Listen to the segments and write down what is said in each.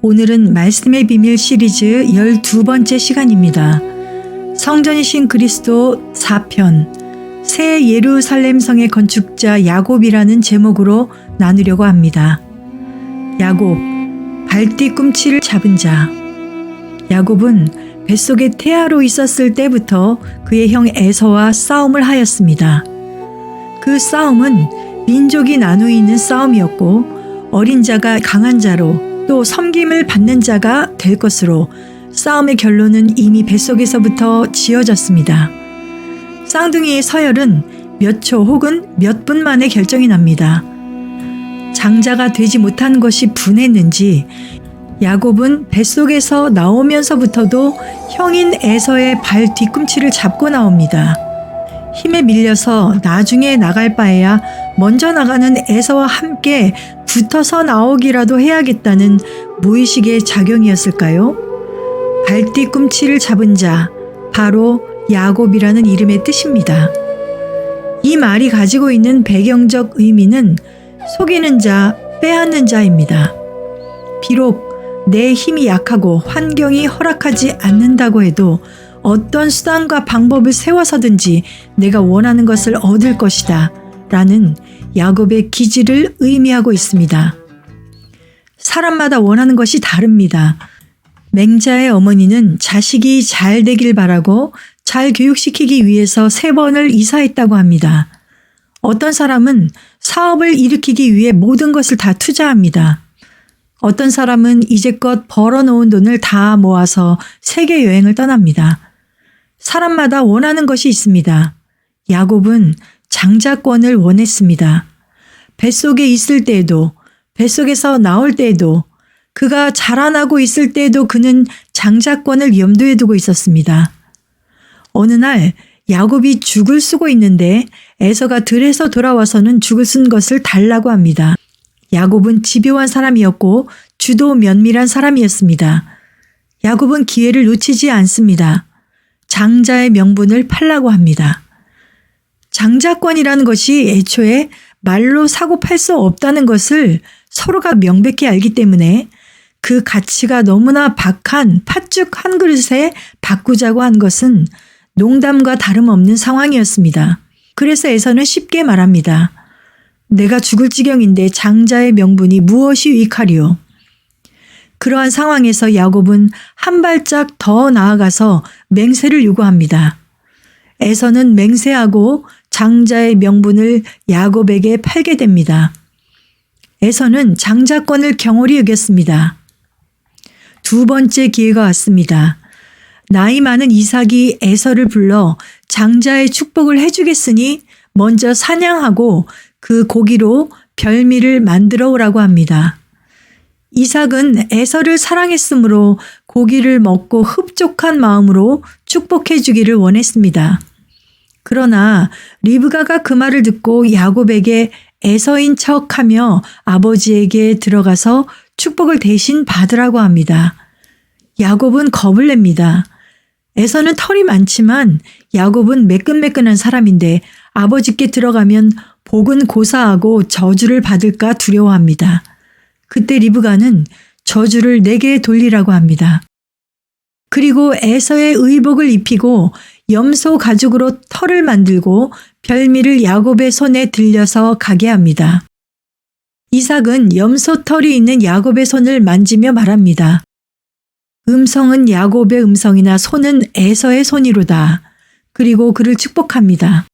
오늘은 말씀의 비밀 시리즈 12번째 시간입니다. 성전이신 그리스도 4편 새 예루살렘 성의 건축자 야곱이라는 제목으로 나누려고 합니다. 야곱, 발뒤꿈치를 잡은 자. 야곱은 뱃속에 태아로 있었을 때부터 그의 형 에서와 싸움을 하였습니다. 그 싸움은 민족이 나누어 있는 싸움이었고 어린 자가 강한 자로 또 섬김을 받는 자가 될 것으로 싸움의 결론은 이미 뱃속에서부터 지어졌습니다. 쌍둥이의 서열은 몇 초 혹은 몇 분 만에 결정이 납니다. 장자가 되지 못한 것이 분했는지 야곱은 뱃속에서 나오면서부터도 형인 에서의 발 뒤꿈치를 잡고 나옵니다. 힘에 밀려서 나중에 나갈 바에야 먼저 나가는 에서와 함께 붙어서 나오기라도 해야겠다는 무의식의 작용이었을까요? 발뒤꿈치를 잡은 자, 바로 야곱이라는 이름의 뜻입니다. 이 말이 가지고 있는 배경적 의미는 속이는 자, 빼앗는 자입니다. 비록 내 힘이 약하고 환경이 허락하지 않는다고 해도 어떤 수단과 방법을 세워서든지 내가 원하는 것을 얻을 것이다 라는 야곱의 기질을 의미하고 있습니다. 사람마다 원하는 것이 다릅니다. 맹자의 어머니는 자식이 잘 되길 바라고 잘 교육시키기 위해서 3번을 이사했다고 합니다. 어떤 사람은 사업을 일으키기 위해 모든 것을 다 투자합니다. 어떤 사람은 이제껏 벌어놓은 돈을 다 모아서 세계 여행을 떠납니다. 사람마다 원하는 것이 있습니다. 야곱은 장자권을 원했습니다. 뱃속에 있을 때에도, 뱃속에서 나올 때에도, 그가 자라나고 있을 때에도 그는 장자권을 염두에 두고 있었습니다. 어느 날 야곱이 죽을 쓰고 있는데 에서가 들에서 돌아와서는 죽을 쓴 것을 달라고 합니다. 야곱은 집요한 사람이었고 주도 면밀한 사람이었습니다. 야곱은 기회를 놓치지 않습니다. 장자의 명분을 팔라고 합니다. 장자권이라는 것이 애초에 말로 사고 팔 수 없다는 것을 서로가 명백히 알기 때문에 그 가치가 너무나 박한 팥죽 한 그릇에 바꾸자고 한 것은 농담과 다름없는 상황이었습니다. 그래서 에서는 쉽게 말합니다. 내가 죽을 지경인데 장자의 명분이 무엇이 유익하리요? 그러한 상황에서 야곱은 한 발짝 더 나아가서 맹세를 요구합니다. 에서는 맹세하고 장자의 명분을 야곱에게 팔게 됩니다. 에서는 장자권을 경홀히 여겼습니다. 2번째 기회가 왔습니다. 나이 많은 이삭이 에서를 불러 장자의 축복을 해주겠으니 먼저 사냥하고 그 고기로 별미를 만들어 오라고 합니다. 이삭은 에서를 사랑했으므로 고기를 먹고 흡족한 마음으로 축복해 주기를 원했습니다. 그러나 리브가가 그 말을 듣고 야곱에게 에서인 척하며 아버지에게 들어가서 축복을 대신 받으라고 합니다. 야곱은 겁을 냅니다. 에서는 털이 많지만 야곱은 매끈매끈한 사람인데 아버지께 들어가면 복은 고사하고 저주를 받을까 두려워합니다. 그때 리브가는 저주를 내게 돌리라고 합니다. 그리고 에서의 의복을 입히고 염소 가죽으로 털을 만들고 별미를 야곱의 손에 들려서 가게 합니다. 이삭은 염소 털이 있는 야곱의 손을 만지며 말합니다. 음성은 야곱의 음성이나 손은 에서의 손이로다. 그리고 그를 축복합니다.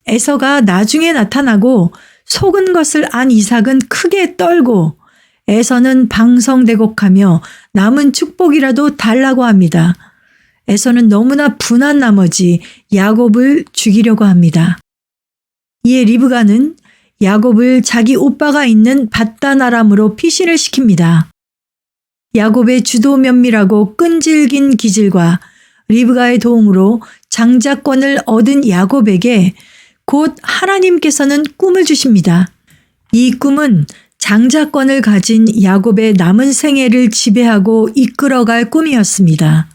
에서가 나중에 나타나고 속은 것을 안 이삭은 크게 떨고 에서는 방성대곡하며 남은 축복이라도 달라고 합니다. 에서는 너무나 분한 나머지 야곱을 죽이려고 합니다. 이에 리브가는 야곱을 자기 오빠가 있는 밧단 아람으로 피신을 시킵니다. 야곱의 주도 면밀하고 끈질긴 기질과 리브가의 도움으로 장자권을 얻은 야곱에게 곧 하나님께서는 꿈을 주십니다. 이 꿈은 장자권을 가진 야곱의 남은 생애를 지배하고 이끌어갈 꿈이었습니다.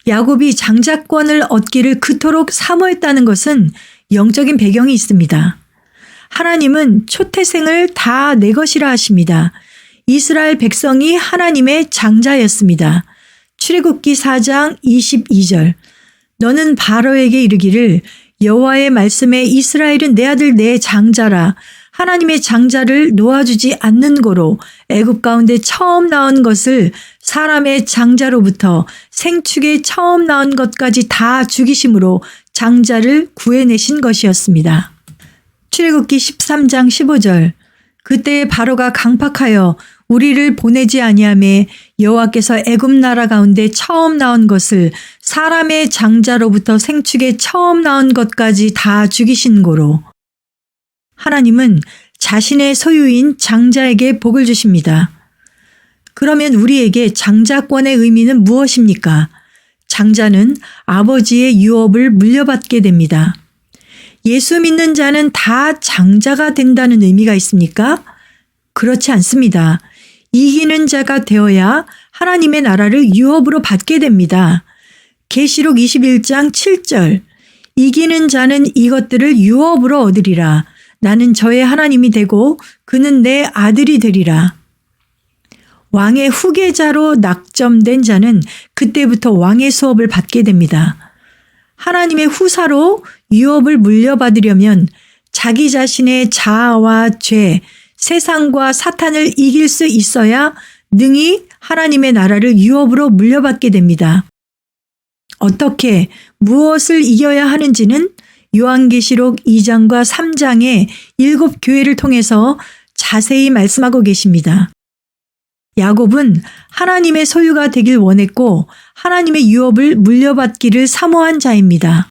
야곱이 장자권을 얻기를 그토록 사모했다는 것은 영적인 배경이 있습니다. 하나님은 초태생을 다 내 것이라 하십니다. 이스라엘 백성이 하나님의 장자였습니다. 출애굽기 4장 22절. 너는 바로에게 이르기를 여호와의 말씀에 이스라엘은 내 아들 내 장자라. 하나님의 장자를 놓아주지 않는 고로 애굽 가운데 처음 나온 것을 사람의 장자로부터 생축에 처음 나온 것까지 다 죽이심으로 장자를 구해내신 것이었습니다. 출애굽기 13장 15절. 그때 바로가 강팍하여 우리를 보내지 아니하매 여호와께서 애굽 나라 가운데 처음 나온 것을 사람의 장자로부터 생축에 처음 나온 것까지 다 죽이신 고로. 하나님은 자신의 소유인 장자에게 복을 주십니다. 그러면 우리에게 장자권의 의미는 무엇입니까? 장자는 아버지의 유업을 물려받게 됩니다. 예수 믿는 자는 다 장자가 된다는 의미가 있습니까? 그렇지 않습니다. 이기는 자가 되어야 하나님의 나라를 유업으로 받게 됩니다. 계시록 21장 7절. 이기는 자는 이것들을 유업으로 얻으리라. 나는 저의 하나님이 되고 그는 내 아들이 되리라. 왕의 후계자로 낙점된 자는 그때부터 왕의 수업을 받게 됩니다. 하나님의 후사로 유업을 물려받으려면 자기 자신의 자아와 죄, 세상과 사탄을 이길 수 있어야 능히 하나님의 나라를 유업으로 물려받게 됩니다. 어떻게 무엇을 이겨야 하는지는 요한계시록 2장과 3장의 7교회를 통해서 자세히 말씀하고 계십니다. 야곱은 하나님의 소유가 되길 원했고 하나님의 유업을 물려받기를 사모한 자입니다.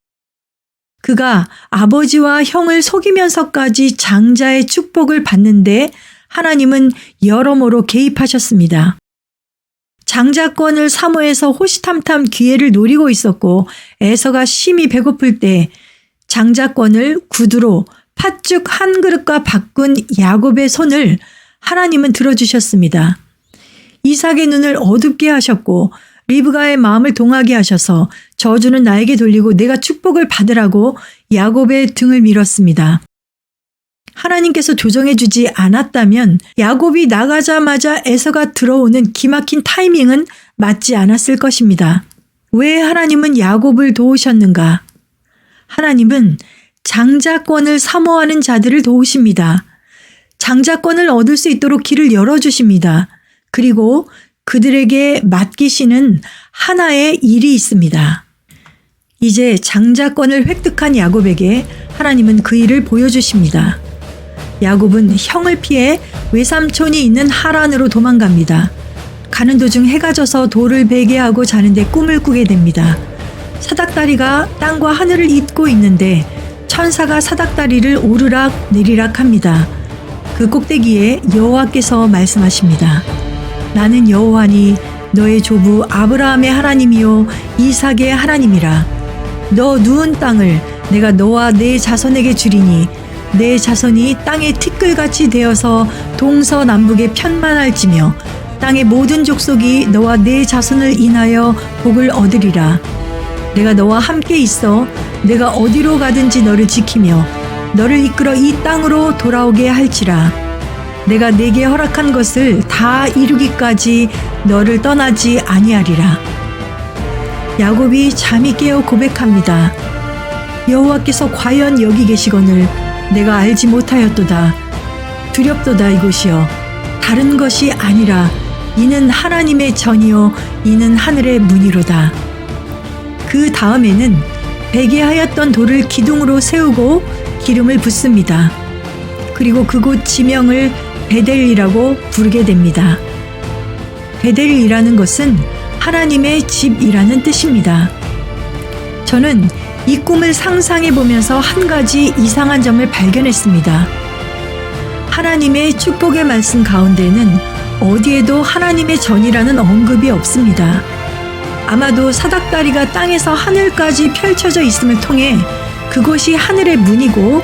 그가 아버지와 형을 속이면서까지 장자의 축복을 받는데 하나님은 여러모로 개입하셨습니다. 장자권을 사모해서 호시탐탐 기회를 노리고 있었고 에서가 심히 배고플 때 장자권을 구두로 팥죽 한 그릇과 바꾼 야곱의 손을 하나님은 들어주셨습니다. 이삭의 눈을 어둡게 하셨고 리브가의 마음을 동하게 하셔서 저주는 나에게 돌리고 내가 축복을 받으라고 야곱의 등을 밀었습니다. 하나님께서 조정해 주지 않았다면 야곱이 나가자마자 에서가 들어오는 기막힌 타이밍은 맞지 않았을 것입니다. 왜 하나님은 야곱을 도우셨는가? 하나님은 장자권을 사모하는 자들을 도우십니다. 장자권을 얻을 수 있도록 길을 열어주십니다. 그리고 그들에게 맡기시는 하나의 일이 있습니다. 이제 장자권을 획득한 야곱에게 하나님은 그 일을 보여주십니다. 야곱은 형을 피해 외삼촌이 있는 하란으로 도망갑니다. 가는 도중 해가 져서 돌을 베게 하고 자는데 꿈을 꾸게 됩니다. 사닥다리가 땅과 하늘을 잇고 있는데 천사가 사닥다리를 오르락 내리락 합니다. 그 꼭대기에 여호와께서 말씀하십니다. 나는 여호와니 너의 조부 아브라함의 하나님이요 이삭의 하나님이라. 너 누운 땅을 내가 너와 내 자손에게 주리니 내 자손이 땅의 티끌같이 되어서 동서남북에 편만할지며 땅의 모든 족속이 너와 내 자손을 인하여 복을 얻으리라. 내가 너와 함께 있어 내가 어디로 가든지 너를 지키며 너를 이끌어 이 땅으로 돌아오게 할지라. 내가 내게 허락한 것을 다 이루기까지 너를 떠나지 아니하리라. 야곱이 잠이 깨어 고백합니다. 여호와께서 과연 여기 계시거늘 내가 알지 못하였도다. 두렵도다 이곳이여. 다른 것이 아니라 이는 하나님의 전이요 이는 하늘의 문이로다. 그 다음에는 베게 하였던 돌을 기둥으로 세우고 기름을 붓습니다. 그리고 그곳 지명을 베델이라고 부르게 됩니다. 베델이라는 것은 하나님의 집이라는 뜻입니다. 저는 이 꿈을 상상해 보면서 한 가지 이상한 점을 발견했습니다. 하나님의 축복의 말씀 가운데는 어디에도 하나님의 전이라는 언급이 없습니다. 아마도 사닥다리가 땅에서 하늘까지 펼쳐져 있음을 통해 그곳이 하늘의 문이고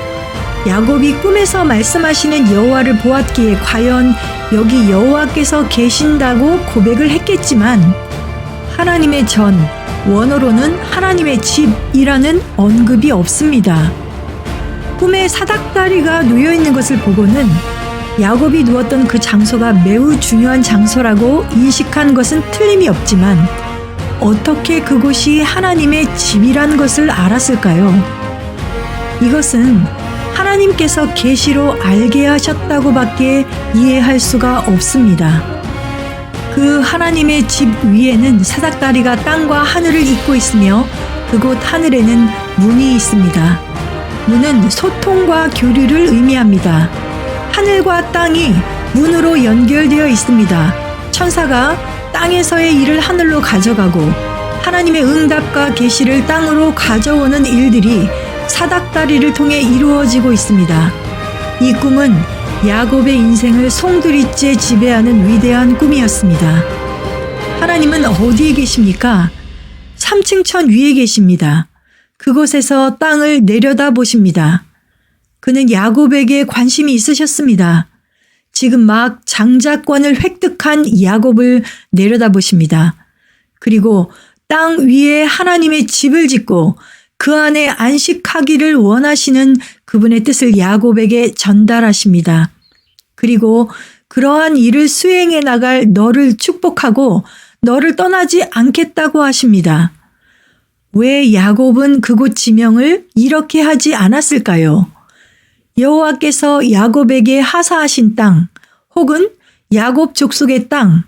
야곱이 꿈에서 말씀하시는 여호와를 보았기에 과연 여기 여호와께서 계신다고 고백을 했겠지만 하나님의 전, 원어로는 하나님의 집이라는 언급이 없습니다. 꿈에 사닥다리가 놓여있는 것을 보고는 야곱이 누웠던 그 장소가 매우 중요한 장소라고 인식한 것은 틀림이 없지만 어떻게 그곳이 하나님의 집이란 것을 알았을까요? 이것은 하나님께서 계시로 알게 하셨다고밖에 이해할 수가 없습니다. 그 하나님의 집 위에는 사닥다리가 땅과 하늘을 잇고 있으며 그곳 하늘에는 문이 있습니다. 문은 소통과 교류를 의미합니다. 하늘과 땅이 문으로 연결되어 있습니다. 천사가 땅에서의 일을 하늘로 가져가고 하나님의 응답과 계시를 땅으로 가져오는 일들이 사닥다리를 통해 이루어지고 있습니다. 이 꿈은 야곱의 인생을 송두리째 지배하는 위대한 꿈이었습니다. 하나님은 어디에 계십니까? 3층 천 위에 계십니다. 그곳에서 땅을 내려다 보십니다. 그는 야곱에게 관심이 있으셨습니다. 지금 막 장자권을 획득한 야곱을 내려다보십니다. 그리고 땅 위에 하나님의 집을 짓고 그 안에 안식하기를 원하시는 그분의 뜻을 야곱에게 전달하십니다. 그리고 그러한 일을 수행해 나갈 너를 축복하고 너를 떠나지 않겠다고 하십니다. 왜 야곱은 그곳 지명을 이렇게 하지 않았을까요? 여호와께서 야곱에게 하사하신 땅 혹은 야곱 족속의 땅.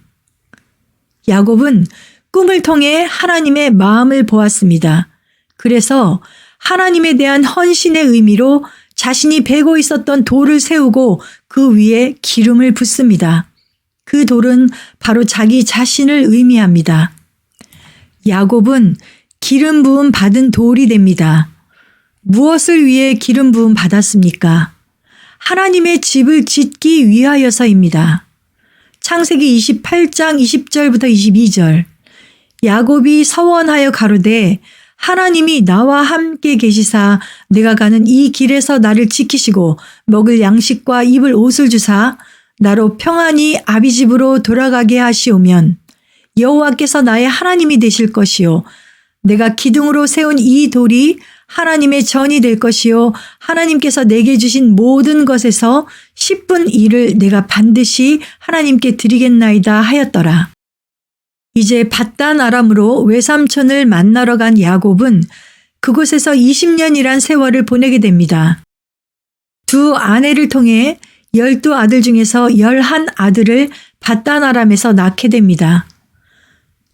야곱은 꿈을 통해 하나님의 마음을 보았습니다. 그래서 하나님에 대한 헌신의 의미로 자신이 베고 있었던 돌을 세우고 그 위에 기름을 붓습니다. 그 돌은 바로 자기 자신을 의미합니다. 야곱은 기름 부음 받은 돌이 됩니다. 무엇을 위해 기름 부음 받았습니까? 하나님의 집을 짓기 위하여서입니다. 창세기 28장 20절부터 22절. 야곱이 서원하여 가로되 하나님이 나와 함께 계시사 내가 가는 이 길에서 나를 지키시고 먹을 양식과 입을 옷을 주사 나로 평안히 아비 집으로 돌아가게 하시오면 여호와께서 나의 하나님이 되실 것이요 내가 기둥으로 세운 이 돌이 하나님의 전이 될 것이요 하나님께서 내게 주신 모든 것에서 10분 1을 내가 반드시 하나님께 드리겠나이다 하였더라. 이제 밧단 아람으로 외삼촌을 만나러 간 야곱은 그곳에서 20년이란 세월을 보내게 됩니다. 두 아내를 통해 12아들 중에서 11아들을 밧단 아람에서 낳게 됩니다.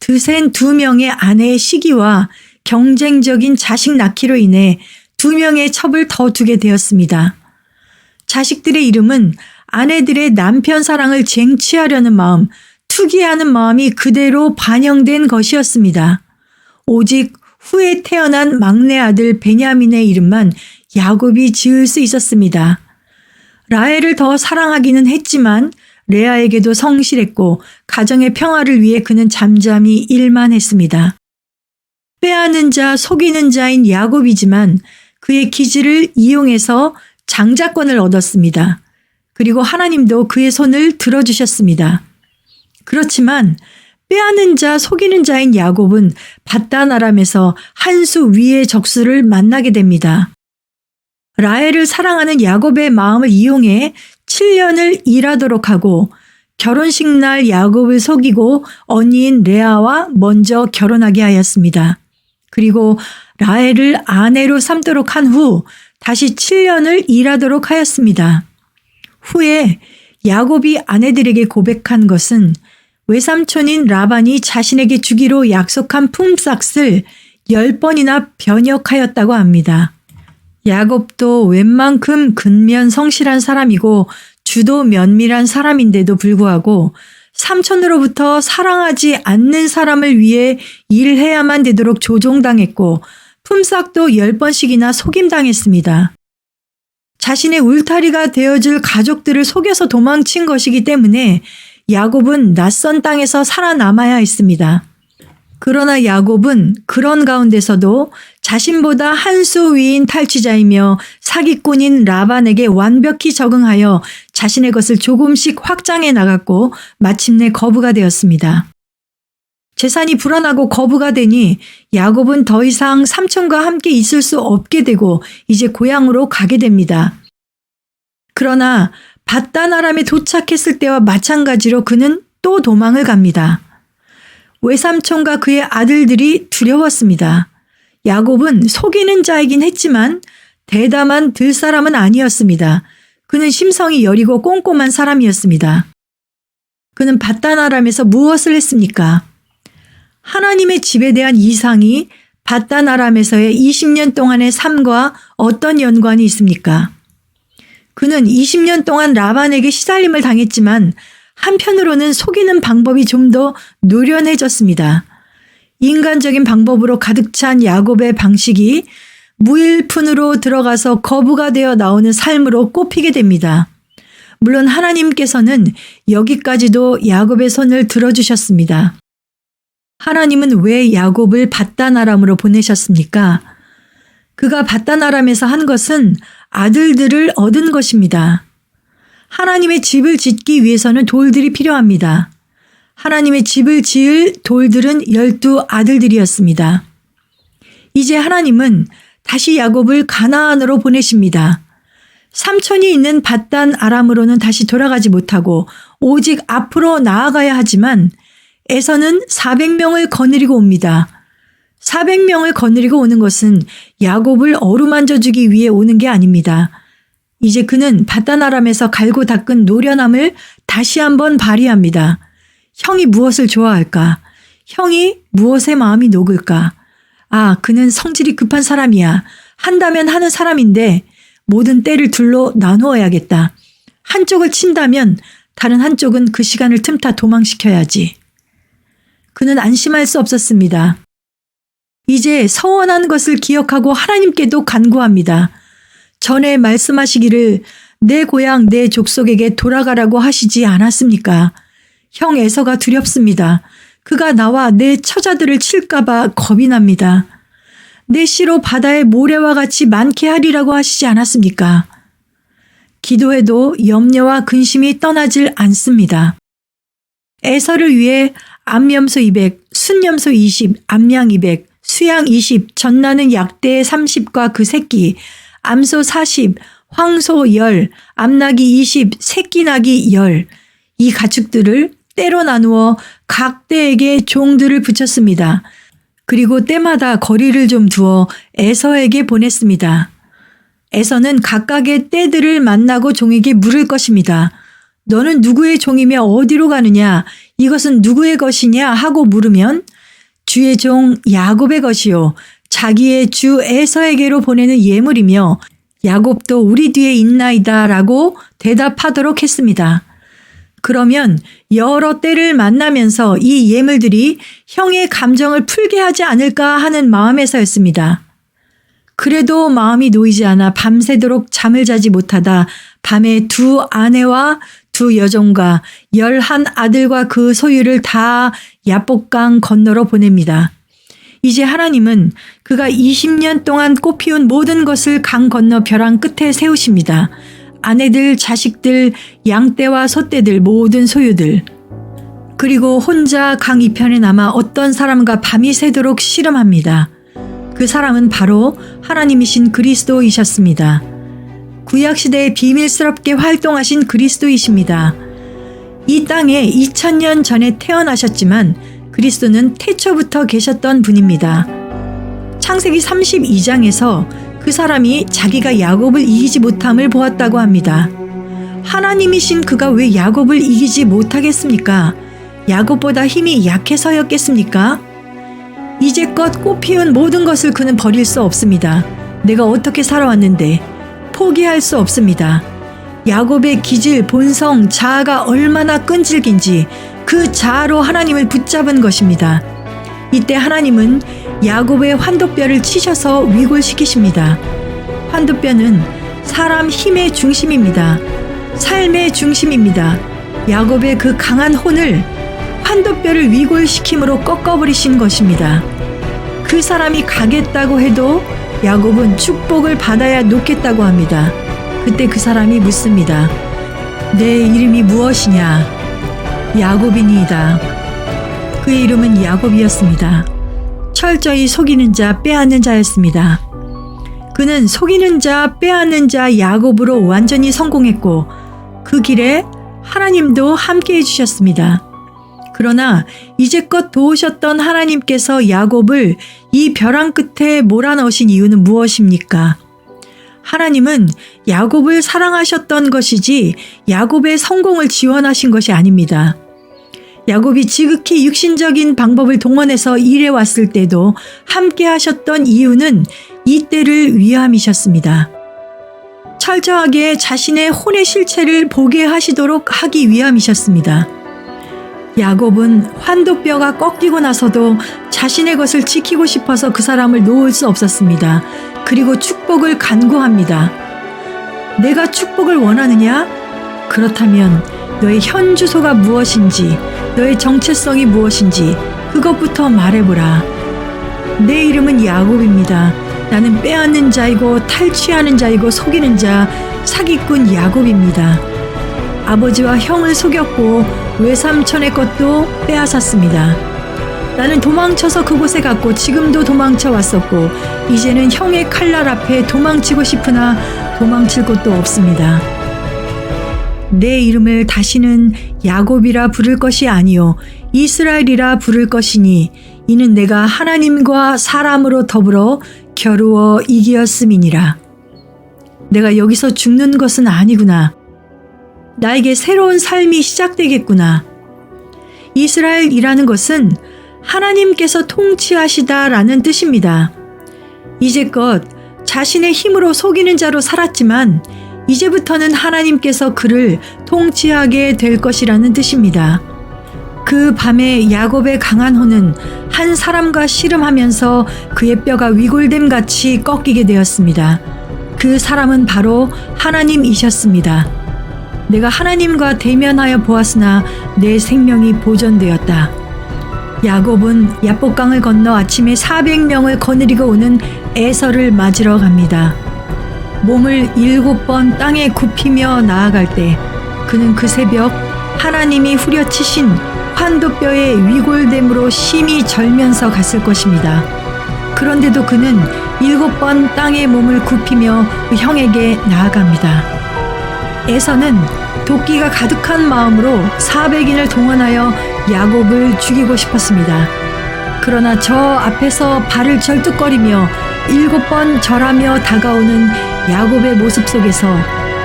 드센 2명의 아내의 시기와 경쟁적인 자식 낳기로 인해 2명의 첩을 더 두게 되었습니다. 자식들의 이름은 아내들의 남편 사랑을 쟁취하려는 마음, 투기하는 마음이 그대로 반영된 것이었습니다. 오직 후에 태어난 막내 아들 베냐민의 이름만 야곱이 지을 수 있었습니다. 라헬을 더 사랑하기는 했지만 레아에게도 성실했고 가정의 평화를 위해 그는 잠잠히 일만 했습니다. 빼앗는 자, 속이는 자인 야곱이지만 그의 기질을 이용해서 장자권을 얻었습니다. 그리고 하나님도 그의 손을 들어주셨습니다. 그렇지만 빼앗는 자, 속이는 자인 야곱은 밧단 아람에서 한 수 위의 적수를 만나게 됩니다. 라헬을 사랑하는 야곱의 마음을 이용해 7년을 일하도록 하고 결혼식 날 야곱을 속이고 언니인 레아와 먼저 결혼하게 하였습니다. 그리고 라헬을 아내로 삼도록 한 후 다시 7년을 일하도록 하였습니다. 후에 야곱이 아내들에게 고백한 것은 외삼촌인 라반이 자신에게 주기로 약속한 품삯을 10번이나 변역하였다고 합니다. 야곱도 웬만큼 근면 성실한 사람이고 주도 면밀한 사람인데도 불구하고 삼촌으로부터 사랑하지 않는 사람을 위해 일해야만 되도록 조종당했고 품삯도 10번씩이나 속임당했습니다. 자신의 울타리가 되어줄 가족들을 속여서 도망친 것이기 때문에 야곱은 낯선 땅에서 살아남아야 했습니다. 그러나 야곱은 그런 가운데서도 자신보다 한 수 위인 탈취자이며 사기꾼인 라반에게 완벽히 적응하여 자신의 것을 조금씩 확장해 나갔고 마침내 거부가 되었습니다. 재산이 불어나고 거부가 되니 야곱은 더 이상 삼촌과 함께 있을 수 없게 되고 이제 고향으로 가게 됩니다. 그러나 밧단 아람에 도착했을 때와 마찬가지로 그는 또 도망을 갑니다. 외삼촌과 그의 아들들이 두려웠습니다. 야곱은 속이는 자이긴 했지만 대담한 들사람은 아니었습니다. 그는 심성이 여리고 꼼꼼한 사람이었습니다. 그는 밧단 아람에서 무엇을 했습니까? 하나님의 집에 대한 이상이 밧단 아람에서의 20년 동안의 삶과 어떤 연관이 있습니까? 그는 20년 동안 라반에게 시달림을 당했지만 한편으로는 속이는 방법이 좀 더 노련해졌습니다. 인간적인 방법으로 가득 찬 야곱의 방식이 무일푼으로 들어가서 거부가 되어 나오는 삶으로 꼽히게 됩니다. 물론 하나님께서는 여기까지도 야곱의 손을 들어주셨습니다. 하나님은 왜 야곱을 밧단 아람으로 보내셨습니까? 그가 밧단 아람에서 한 것은 아들들을 얻은 것입니다. 하나님의 집을 짓기 위해서는 돌들이 필요합니다. 하나님의 집을 지을 돌들은 12아들들이었습니다. 이제 하나님은 다시 야곱을 가나안으로 보내십니다. 삼촌이 있는 밧단 아람으로는 다시 돌아가지 못하고 오직 앞으로 나아가야 하지만 에서는 400명을 거느리고 옵니다. 400명을 거느리고 오는 것은 야곱을 어루만져 주기 위해 오는 게 아닙니다. 이제 그는 밧단 아람에서 갈고 닦은 노련함을 다시 한번 발휘합니다. 형이 무엇을 좋아할까? 형이 무엇에 마음이 녹을까? 아, 그는 성질이 급한 사람이야. 한다면 하는 사람인데 모든 때를 둘로 나누어야겠다. 한쪽을 친다면 다른 한쪽은 그 시간을 틈타 도망시켜야지. 그는 안심할 수 없었습니다. 이제 서원한 것을 기억하고 하나님께도 간구합니다. 전에 말씀하시기를 내 고향 내 족속에게 돌아가라고 하시지 않았습니까? 형 에서가 두렵습니다. 그가 나와 내 처자들을 칠까봐 겁이 납니다. 내 씨로 바다의 모래와 같이 많게 하리라고 하시지 않았습니까? 기도해도 염려와 근심이 떠나질 않습니다. 에서를 위해 암염소 200, 순염소 20, 암양 200, 수양 20, 젖나는 약대 30과 그 새끼, 암소 40, 황소 10, 암나귀 20, 새끼나귀 10. 이 가축들을 때로 나누어 각 떼에게 종들을 붙였습니다. 그리고 때마다 거리를 좀 두어 에서에게 보냈습니다. 에서는 각각의 떼들을 만나고 종에게 물을 것입니다. 너는 누구의 종이며 어디로 가느냐? 이것은 누구의 것이냐? 하고 물으면 주의 종 야곱의 것이요. 자기의 주 에서에게로 보내는 예물이며 야곱도 우리 뒤에 있나이다 라고 대답하도록 했습니다. 그러면 여러 때를 만나면서 이 예물들이 형의 감정을 풀게 하지 않을까 하는 마음에서였습니다. 그래도 마음이 놓이지 않아 밤새도록 잠을 자지 못하다 밤에 2 아내와 2 여종과 11아들과 그 소유를 다 야복강 건너로 보냅니다. 이제 하나님은 그가 20년 동안 꽃피운 모든 것을 강 건너 벼랑 끝에 세우십니다. 아내들, 자식들, 양떼와 소떼들, 모든 소유들. 그리고 혼자 강 이편에 남아 어떤 사람과 밤이 새도록 씨름합니다. 그 사람은 바로 하나님이신 그리스도이셨습니다. 구약시대에 비밀스럽게 활동하신 그리스도이십니다. 이 땅에 2000년 전에 태어나셨지만 그리스도는 태초부터 계셨던 분입니다. 창세기 32장에서 그 사람이 자기가 야곱을 이기지 못함을 보았다고 합니다. 하나님이신 그가 왜 야곱을 이기지 못하겠습니까? 야곱보다 힘이 약해서였겠습니까? 이제껏 꽃피운 모든 것을 그는 버릴 수 없습니다. 내가 어떻게 살아왔는데 포기할 수 없습니다. 야곱의 기질, 본성, 자아가 얼마나 끈질긴지 그 자아로 하나님을 붙잡은 것입니다. 이때 하나님은 야곱의 환도뼈를 치셔서 위골시키십니다. 환도뼈는 사람 힘의 중심입니다. 삶의 중심입니다. 야곱의 그 강한 혼을 환도뼈를 위골시킴으로 꺾어버리신 것입니다. 그 사람이 가겠다고 해도 야곱은 축복을 받아야 놓겠다고 합니다. 그때 그 사람이 묻습니다. 내 이름이 무엇이냐? 야곱이니이다. 그의 이름은 야곱이었습니다. 철저히 속이는 자, 빼앗는 자였습니다. 그는 속이는 자, 빼앗는 자 야곱으로 완전히 성공했고 그 길에 하나님도 함께 해주셨습니다. 그러나 이제껏 도우셨던 하나님께서 야곱을 이 벼랑 끝에 몰아넣으신 이유는 무엇입니까? 하나님은 야곱을 사랑하셨던 것이지 야곱의 성공을 지원하신 것이 아닙니다. 야곱이 지극히 육신적인 방법을 동원해서 일해왔을 때도 함께 하셨던 이유는 이때를 위함이셨습니다. 철저하게 자신의 혼의 실체를 보게 하시도록 하기 위함이셨습니다. 야곱은 환도뼈가 꺾이고 나서도 자신의 것을 지키고 싶어서 그 사람을 놓을 수 없었습니다. 그리고 축복을 간구합니다. 내가 축복을 원하느냐? 그렇다면 너의 현 주소가 무엇인지, 너의 정체성이 무엇인지 그것부터 말해보라. 내 이름은 야곱입니다. 나는 빼앗는 자이고 탈취하는 자이고 속이는 자, 사기꾼 야곱입니다. 아버지와 형을 속였고 외삼촌의 것도 빼앗았습니다. 나는 도망쳐서 그곳에 갔고 지금도 도망쳐 왔었고 이제는 형의 칼날 앞에 도망치고 싶으나 도망칠 곳도 없습니다. 내 이름을 다시는 야곱이라 부를 것이 아니요 이스라엘이라 부를 것이니 이는 내가 하나님과 사람으로 더불어 겨루어 이기었음이니라. 내가 여기서 죽는 것은 아니구나. 나에게 새로운 삶이 시작되겠구나. 이스라엘이라는 것은 하나님께서 통치하시다라는 뜻입니다. 이제껏 자신의 힘으로 속이는 자로 살았지만 이제부터는 하나님께서 그를 통치하게 될 것이라는 뜻입니다. 그 밤에 야곱의 강한 혼은 한 사람과 씨름하면서 그의 뼈가 위골됨 같이 꺾이게 되었습니다. 그 사람은 바로 하나님이셨습니다. 내가 하나님과 대면하여 보았으나 내 생명이 보존되었다. 야곱은 야복강을 건너 아침에 400명을 거느리고 오는 에서를 맞으러 갑니다. 몸을 7번 땅에 굽히며 나아갈 때 그는 그 새벽 하나님이 후려치신 환도뼈의 위골됨으로 심히 절면서 갔을 것입니다. 그런데도 그는 7번 땅에 몸을 굽히며 그 형에게 나아갑니다. 에서는 도끼가 가득한 마음으로 400인을 동원하여 야곱을 죽이고 싶었습니다. 그러나 저 앞에서 발을 절뚝거리며 7번 절하며 다가오는 야곱의 모습 속에서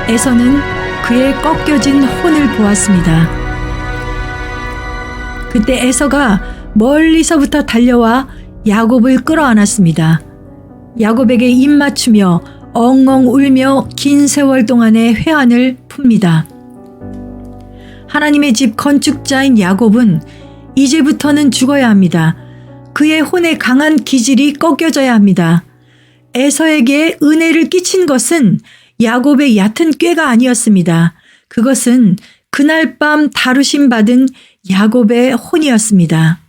에서는 그의 꺾여진 혼을 보았습니다. 그때 에서가 멀리서부터 달려와 야곱을 끌어안았습니다. 야곱에게 입 맞추며 엉엉 울며 긴 세월 동안의 회한을 풉니다. 하나님의 집 건축자인 야곱은 이제부터는 죽어야 합니다. 그의 혼의 강한 기질이 꺾여져야 합니다. 에서에게 은혜를 끼친 것은 야곱의 얕은 꾀가 아니었습니다. 그것은 그날 밤 다루심 받은 야곱의 혼이었습니다.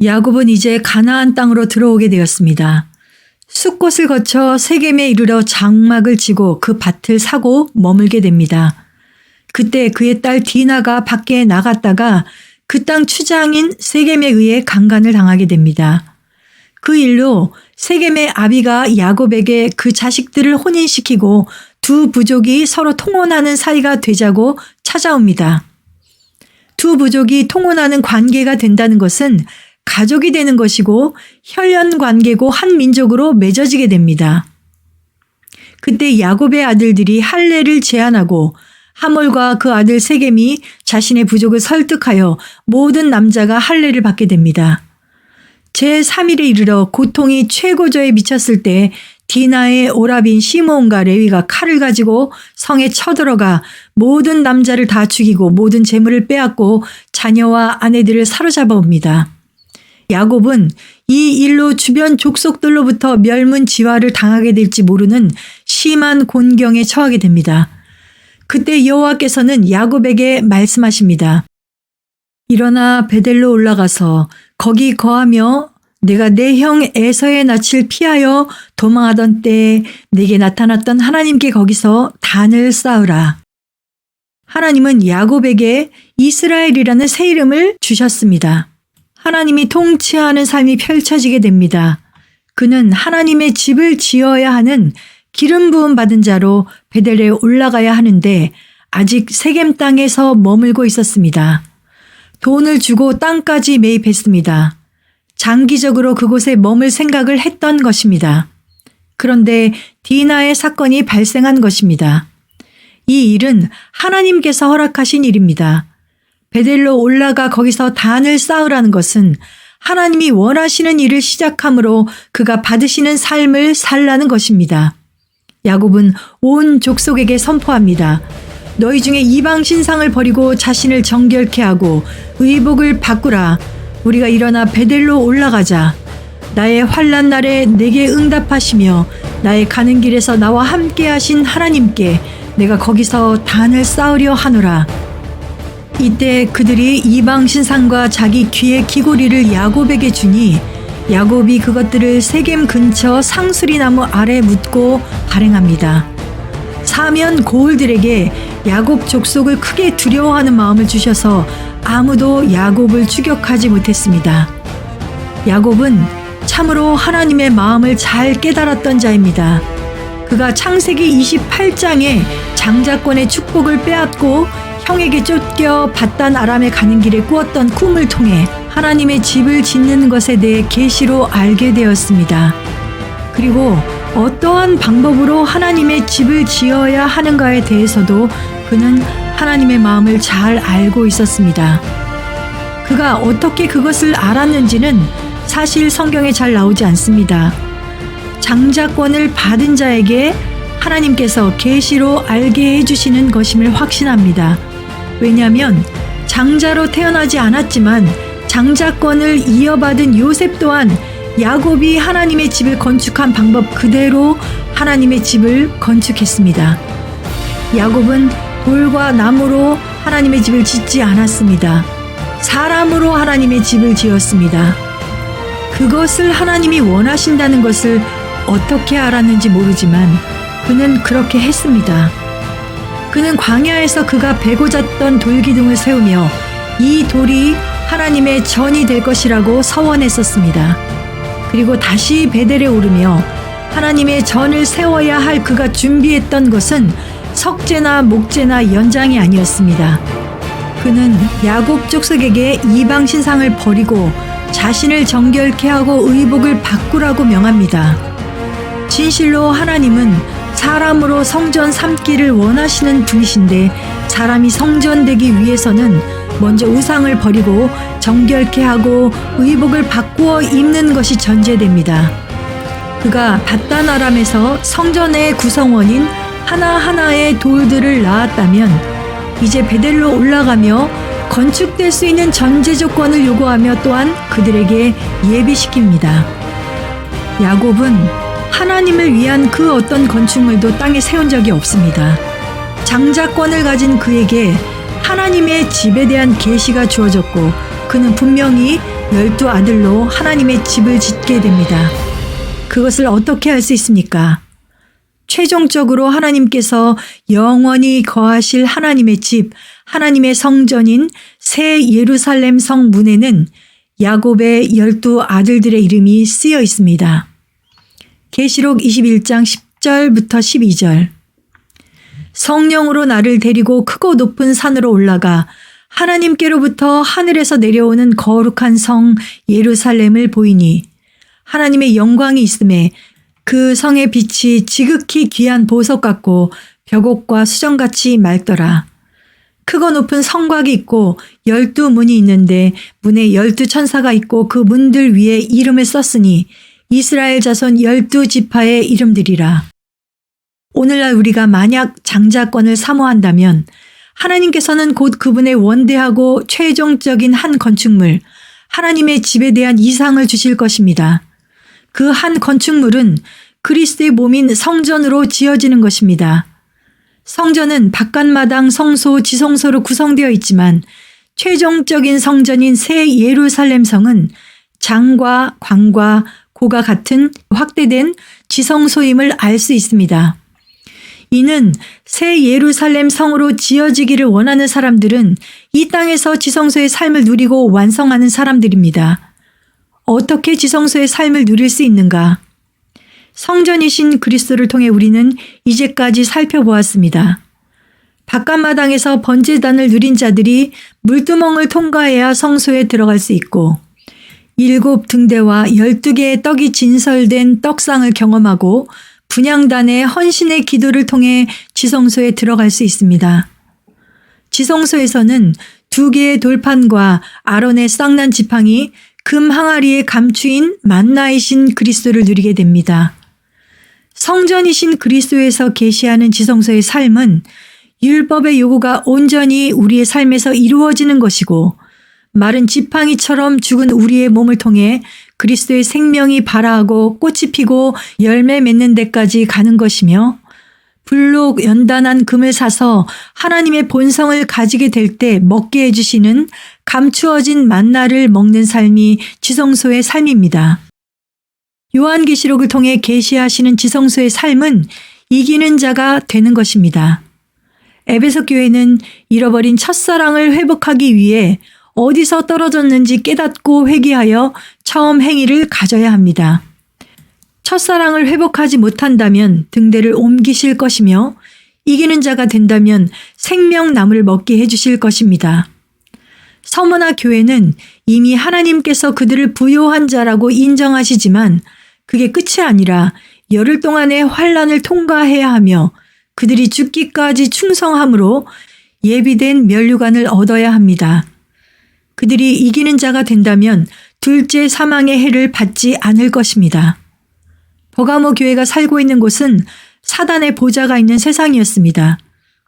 야곱은 이제 가나안 땅으로 들어오게 되었습니다. 숲곳을 거쳐 세겜에 이르러 장막을 치고 그 밭을 사고 머물게 됩니다. 그때 그의 딸 디나가 밖에 나갔다가 그 땅 추장인 세겜에 의해 강간을 당하게 됩니다. 그 일로 세겜의 아비가 야곱에게 그 자식들을 혼인시키고 두 부족이 서로 통혼하는 사이가 되자고 찾아옵니다. 두 부족이 통혼하는 관계가 된다는 것은 가족이 되는 것이고 혈연 관계고 한 민족으로 맺어지게 됩니다. 그때 야곱의 아들들이 할례를 제안하고 하몰과 그 아들 세겜이 자신의 부족을 설득하여 모든 남자가 할례를 받게 됩니다. 제3일에 이르러 고통이 최고조에 미쳤을 때 디나의 오라빈 시므온과 레위가 칼을 가지고 성에 쳐들어가 모든 남자를 다 죽이고 모든 재물을 빼앗고 자녀와 아내들을 사로잡아 옵니다. 야곱은 이 일로 주변 족속들로부터 멸문지화를 당하게 될지 모르는 심한 곤경에 처하게 됩니다. 그때 여호와께서는 야곱에게 말씀하십니다. 일어나 베델로 올라가서 거기 거하며 내가 내 형 에서의 낯을 피하여 도망하던 때에 내게 나타났던 하나님께 거기서 단을 쌓으라. 하나님은 야곱에게 이스라엘이라는 새 이름을 주셨습니다. 하나님이 통치하는 삶이 펼쳐지게 됩니다. 그는 하나님의 집을 지어야 하는 기름 부음 받은 자로 베델에 올라가야 하는데 아직 세겜 땅에서 머물고 있었습니다. 돈을 주고 땅까지 매입했습니다. 장기적으로 그곳에 머물 생각을 했던 것입니다. 그런데 디나의 사건이 발생한 것입니다. 이 일은 하나님께서 허락하신 일입니다. 베델로 올라가 거기서 단을 쌓으라는 것은 하나님이 원하시는 일을 시작함으로 그가 받으시는 삶을 살라는 것입니다. 야곱은 온 족속에게 선포합니다. 너희 중에 이방 신상을 버리고 자신을 정결케 하고 의복을 바꾸라. 우리가 일어나 베델로 올라가자. 나의 환난 날에 내게 응답하시며 나의 가는 길에서 나와 함께 하신 하나님께 내가 거기서 단을 쌓으려 하노라. 이때 그들이 이방 신상과 자기 귀의 귀고리를 야곱에게 주니 야곱이 그것들을 세겜 근처 상수리 나무 아래 묻고 발행합니다. 사면 고을들에게 야곱 족속을 크게 두려워하는 마음을 주셔서 아무도 야곱을 추격하지 못했습니다. 야곱은 참으로 하나님의 마음을 잘 깨달았던 자입니다. 그가 창세기 28장에 장자권의 축복을 빼앗고 형에게 쫓겨 밧단 아람에 가는 길에 꾸었던 꿈을 통해 하나님의 집을 짓는 것에 대해 계시로 알게 되었습니다. 그리고 어떠한 방법으로 하나님의 집을 지어야 하는가에 대해서도 그는 하나님의 마음을 잘 알고 있었습니다. 그가 어떻게 그것을 알았는지는 사실 성경에 잘 나오지 않습니다. 장자권을 받은 자에게 하나님께서 계시로 알게 해주시는 것임을 확신합니다. 왜냐하면 장자로 태어나지 않았지만 장자권을 이어받은 요셉 또한 야곱이 하나님의 집을 건축한 방법 그대로 하나님의 집을 건축했습니다. 야곱은 돌과 나무로 하나님의 집을 짓지 않았습니다. 사람으로 하나님의 집을 지었습니다. 그것을 하나님이 원하신다는 것을 어떻게 알았는지 모르지만 그는 그렇게 했습니다. 그는 광야에서 그가 베고 잤던 돌기둥을 세우며 이 돌이 하나님의 전이 될 것이라고 서원했었습니다. 그리고 다시 베델에 오르며 하나님의 전을 세워야 할 그가 준비했던 것은 석재나 목재나 연장이 아니었습니다. 그는 야곱 족속에게 이방 신상을 버리고 자신을 정결케 하고 의복을 바꾸라고 명합니다. 진실로 하나님은 사람으로 성전 삼기를 원하시는 분이신데 사람이 성전되기 위해서는 먼저 우상을 버리고 정결케 하고 의복을 바꾸어 입는 것이 전제됩니다. 그가 밧단 아람에서 성전의 구성원인 하나하나의 돌들을 낳았다면 이제 베델로 올라가며 건축될 수 있는 전제 조건을 요구하며 또한 그들에게 예비시킵니다. 야곱은 하나님을 위한 그 어떤 건축물도 땅에 세운 적이 없습니다. 장자권을 가진 그에게 하나님의 집에 대한 계시가 주어졌고 그는 분명히 12 아들로 하나님의 집을 짓게 됩니다. 그것을 어떻게 할 수 있습니까? 최종적으로 하나님께서 영원히 거하실 하나님의 집, 하나님의 성전인 새 예루살렘 성 문에는 야곱의 12 아들들의 이름이 쓰여 있습니다. 계시록 21장 10절부터 12절. 성령으로 나를 데리고 크고 높은 산으로 올라가 하나님께로부터 하늘에서 내려오는 거룩한 성 예루살렘을 보이니 하나님의 영광이 있음에 그 성의 빛이 지극히 귀한 보석 같고 벽옥과 수정같이 맑더라. 크고 높은 성곽이 있고 12문이 있는데 문에 12천사가 있고 그 문들 위에 이름을 썼으니 이스라엘 자손 12지파의 이름들이라. 오늘날 우리가 만약 장자권을 사모한다면 하나님께서는 곧 그분의 원대하고 최종적인 한 건축물, 하나님의 집에 대한 이상을 주실 것입니다. 그 한 건축물은 그리스도의 몸인 성전으로 지어지는 것입니다. 성전은 바깥마당, 성소, 지성소로 구성되어 있지만 최종적인 성전인 새 예루살렘 성은 장과 광과 고가 같은 확대된 지성소임을 알 수 있습니다. 이는 새 예루살렘 성으로 지어지기를 원하는 사람들은 이 땅에서 지성소의 삶을 누리고 완성하는 사람들입니다. 어떻게 지성소의 삶을 누릴 수 있는가? 성전이신 그리스도를 통해 우리는 이제까지 살펴보았습니다. 바깥마당에서 번제단을 누린 자들이 물두멍을 통과해야 성소에 들어갈 수 있고 7 등대와 12개의 떡이 진설된 떡상을 경험하고 분향단의 헌신의 기도를 통해 지성소에 들어갈 수 있습니다. 지성소에서는 2개의 돌판과 아론의 쌍난 지팡이, 금 항아리에 감추인 만나이신 그리스도를 누리게 됩니다. 성전이신 그리스도에서 계시하는 지성소의 삶은 율법의 요구가 온전히 우리의 삶에서 이루어지는 것이고 마른 지팡이처럼 죽은 우리의 몸을 통해 그리스도의 생명이 발아하고 꽃이 피고 열매 맺는 데까지 가는 것이며 불로 연단한 금을 사서 하나님의 본성을 가지게 될 때 먹게 해주시는 감추어진 만나를 먹는 삶이 지성소의 삶입니다. 요한계시록을 통해 계시하시는 지성소의 삶은 이기는 자가 되는 것입니다. 에베소 교회는 잃어버린 첫사랑을 회복하기 위해 어디서 떨어졌는지 깨닫고 회개하여 처음 행위를 가져야 합니다. 첫사랑을 회복하지 못한다면 등대를 옮기실 것이며 이기는 자가 된다면 생명나무를 먹게 해주실 것입니다. 서머나 교회는 이미 하나님께서 그들을 부요한 자라고 인정하시지만 그게 끝이 아니라 열흘 동안의 환란을 통과해야 하며 그들이 죽기까지 충성함으로 예비된 면류관을 얻어야 합니다. 그들이 이기는 자가 된다면 둘째 사망의 해를 받지 않을 것입니다. 버가모 교회가 살고 있는 곳은 사단의 보좌가 있는 세상이었습니다.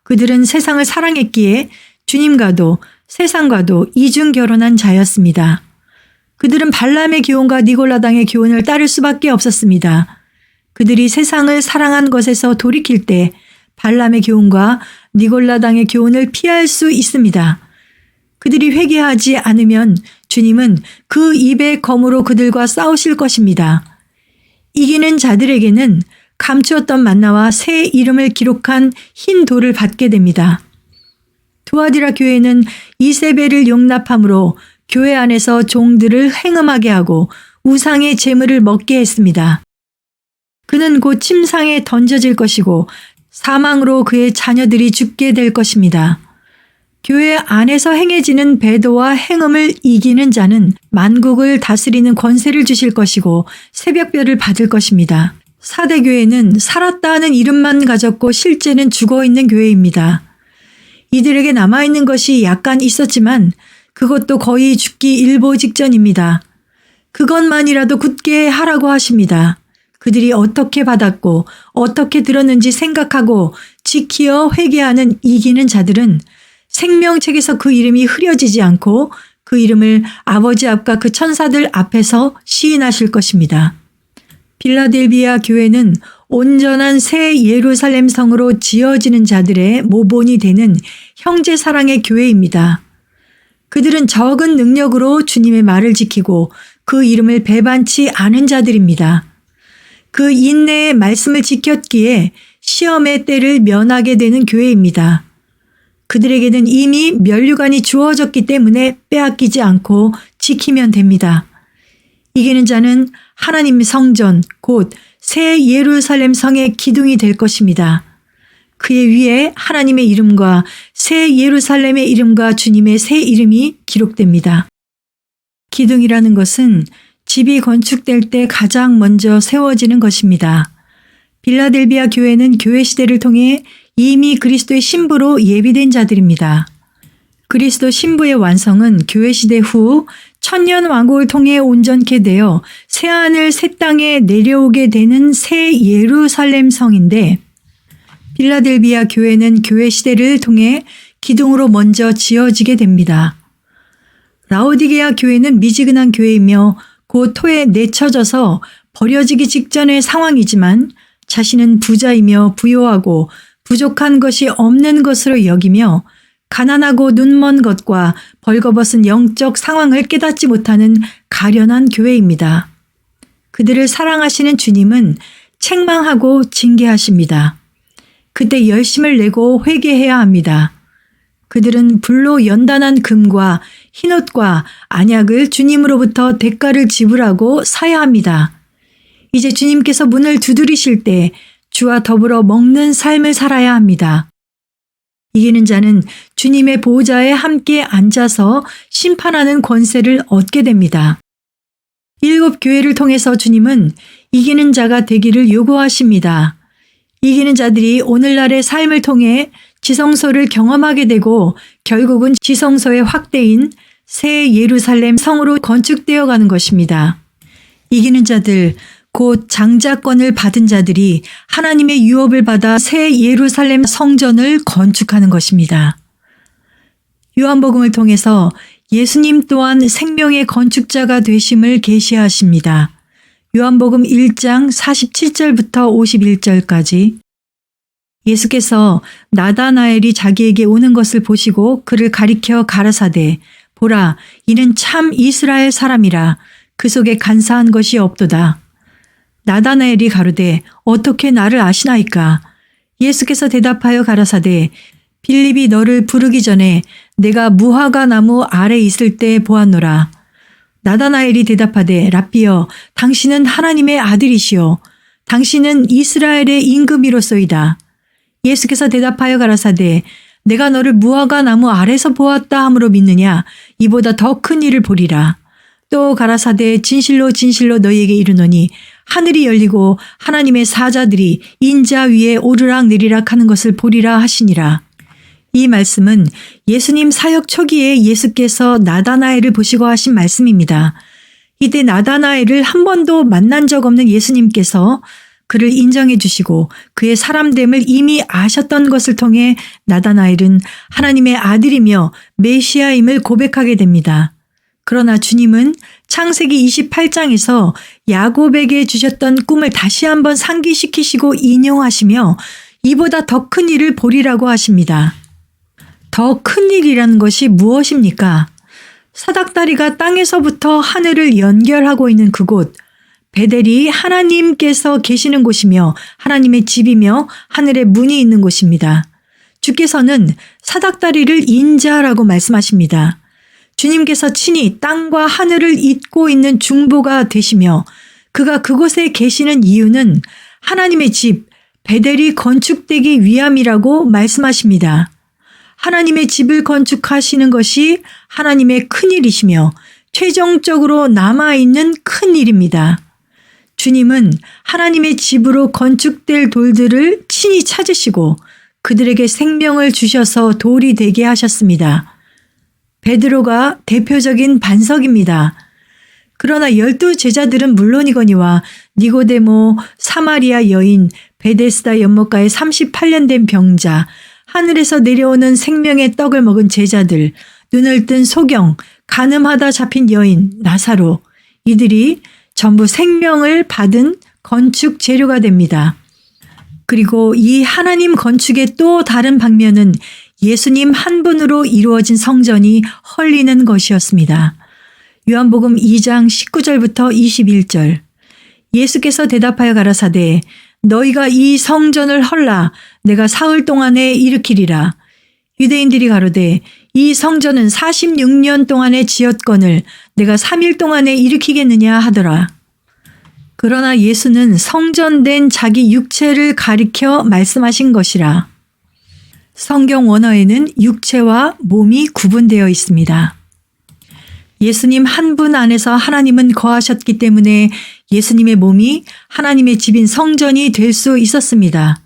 그들은 세상을 사랑했기에 주님과도 세상과도 이중 결혼한 자였습니다. 그들은 발람의 교훈과 니골라당의 교훈을 따를 수밖에 없었습니다. 그들이 세상을 사랑한 것에서 돌이킬 때 발람의 교훈과 니골라당의 교훈을 피할 수 있습니다. 그들이 회개하지 않으면 주님은 그 입의 검으로 그들과 싸우실 것입니다. 이기는 자들에게는 감추었던 만나와 새 이름을 기록한 흰 돌을 받게 됩니다. 두아디라 교회는 이세벨을 용납함으로 교회 안에서 종들을 행음하게 하고 우상의 제물을 먹게 했습니다. 그는 곧 침상에 던져질 것이고 사망으로 그의 자녀들이 죽게 될 것입니다. 교회 안에서 행해지는 배도와 행음을 이기는 자는 만국을 다스리는 권세를 주실 것이고 새벽별을 받을 것입니다. 사대교회는 살았다는 이름만 가졌고 실제는 죽어있는 교회입니다. 이들에게 남아있는 것이 약간 있었지만 그것도 거의 죽기 일보 직전입니다. 그것만이라도 굳게 하라고 하십니다. 그들이 어떻게 받았고 어떻게 들었는지 생각하고 지키어 회개하는 이기는 자들은 생명책에서 그 이름이 흐려지지 않고 그 이름을 아버지 앞과 그 천사들 앞에서 시인하실 것입니다. 빌라델비아 교회는 온전한 새 예루살렘 성으로 지어지는 자들의 모본이 되는 형제 사랑의 교회입니다. 그들은 적은 능력으로 주님의 말을 지키고 그 이름을 배반치 않은 자들입니다. 그 인내의 말씀을 지켰기에 시험의 때를 면하게 되는 교회입니다. 그들에게는 이미 면류관이 주어졌기 때문에 빼앗기지 않고 지키면 됩니다. 이기는 자는 하나님의 성전 곧 새 예루살렘 성의 기둥이 될 것입니다. 그의 위에 하나님의 이름과 새 예루살렘의 이름과 주님의 새 이름이 기록됩니다. 기둥이라는 것은 집이 건축될 때 가장 먼저 세워지는 것입니다. 빌라델비아 교회는 교회 시대를 통해 이미 그리스도의 신부로 예비된 자들입니다. 그리스도 신부의 완성은 교회 시대 후 천년 왕국을 통해 온전케 되어 새하늘 새 땅에 내려오게 되는 새 예루살렘 성인데 빌라델비아 교회는 교회 시대를 통해 기둥으로 먼저 지어지게 됩니다. 라오디게아 교회는 미지근한 교회이며 곧 토에 내쳐져서 버려지기 직전의 상황이지만 자신은 부자이며 부요하고 부족한 것이 없는 것으로 여기며 가난하고 눈먼 것과 벌거벗은 영적 상황을 깨닫지 못하는 가련한 교회입니다. 그들을 사랑하시는 주님은 책망하고 징계하십니다. 그때 열심을 내고 회개해야 합니다. 그들은 불로 연단한 금과 흰옷과 안약을 주님으로부터 대가를 지불하고 사야 합니다. 이제 주님께서 문을 두드리실 때 주와 더불어 먹는 삶을 살아야 합니다. 이기는 자는 주님의 보좌에 함께 앉아서 심판하는 권세를 얻게 됩니다. 7 교회를 통해서 주님은 이기는 자가 되기를 요구하십니다. 이기는 자들이 오늘날의 삶을 통해 지성소를 경험하게 되고 결국은 지성소의 확대인 새 예루살렘 성으로 건축되어 가는 것입니다. 이기는 자들, 곧 장자권을 받은 자들이 하나님의 유업을 받아 새 예루살렘 성전을 건축하는 것입니다. 요한복음을 통해서 예수님 또한 생명의 건축자가 되심을 계시하십니다. 요한복음 1장 47절부터 51절까지 예수께서 나다나엘이 자기에게 오는 것을 보시고 그를 가리켜 가라사대 보라 이는 참 이스라엘 사람이라 그 속에 간사한 것이 없도다. 나다나엘이 가로되 어떻게 나를 아시나이까? 예수께서 대답하여 가라사대 빌립이 너를 부르기 전에 내가 무화과 나무 아래 있을 때 보았노라. 나다나엘이 대답하되 랍비여 당신은 하나님의 아들이시오. 당신은 이스라엘의 임금이로소이다. 예수께서 대답하여 가라사대 내가 너를 무화과 나무 아래서 보았다 함으로 믿느냐? 이보다 더 큰 일을 보리라. 또 가라사대 진실로 진실로 너희에게 이르노니 하늘이 열리고 하나님의 사자들이 인자 위에 오르락내리락 하는 것을 보리라 하시니라. 이 말씀은 예수님 사역 초기에 예수께서 나다나엘을 보시고 하신 말씀입니다. 이때 나다나엘을 한 번도 만난 적 없는 예수님께서 그를 인정해 주시고 그의 사람됨을 이미 아셨던 것을 통해 나다나엘은 하나님의 아들이며 메시아임을 고백하게 됩니다. 그러나 주님은 창세기 28장에서 야곱에게 주셨던 꿈을 다시 한번 상기시키시고 인용하시며 이보다 더 큰 일을 보리라고 하십니다. 더 큰 일이라는 것이 무엇입니까? 사닥다리가 땅에서부터 하늘을 연결하고 있는 그곳, 베델이 하나님께서 계시는 곳이며 하나님의 집이며 하늘의 문이 있는 곳입니다. 주께서는 사닥다리를 인자라고 말씀하십니다. 주님께서 친히 땅과 하늘을 잇고 있는 중보가 되시며 그가 그곳에 계시는 이유는 하나님의 집, 베델이 건축되기 위함이라고 말씀하십니다. 하나님의 집을 건축하시는 것이 하나님의 큰일이시며 최종적으로 남아있는 큰일입니다. 주님은 하나님의 집으로 건축될 돌들을 친히 찾으시고 그들에게 생명을 주셔서 돌이 되게 하셨습니다. 베드로가 대표적인 반석입니다. 그러나 12 제자들은 물론이거니와 니고데모, 사마리아 여인, 베데스다 연못가에 38년 된 병자, 하늘에서 내려오는 생명의 떡을 먹은 제자들, 눈을 뜬 소경, 간음하다 잡힌 여인, 나사로, 이들이 전부 생명을 받은 건축 재료가 됩니다. 그리고 이 하나님 건축의 또 다른 방면은 예수님 한 분으로 이루어진 성전이 헐리는 것이었습니다. 요한복음 2장 19절부터 21절 예수께서 대답하여 가라사대 너희가 이 성전을 헐라 내가 사흘 동안에 일으키리라. 유대인들이 가로되 이 성전은 46년 동안에 지었거늘 내가 3일 동안에 일으키겠느냐 하더라. 그러나 예수는 성전된 자기 육체를 가리켜 말씀하신 것이라. 성경 원어에는 육체와 몸이 구분되어 있습니다. 예수님 한 분 안에서 하나님은 거하셨기 때문에 예수님의 몸이 하나님의 집인 성전이 될 수 있었습니다.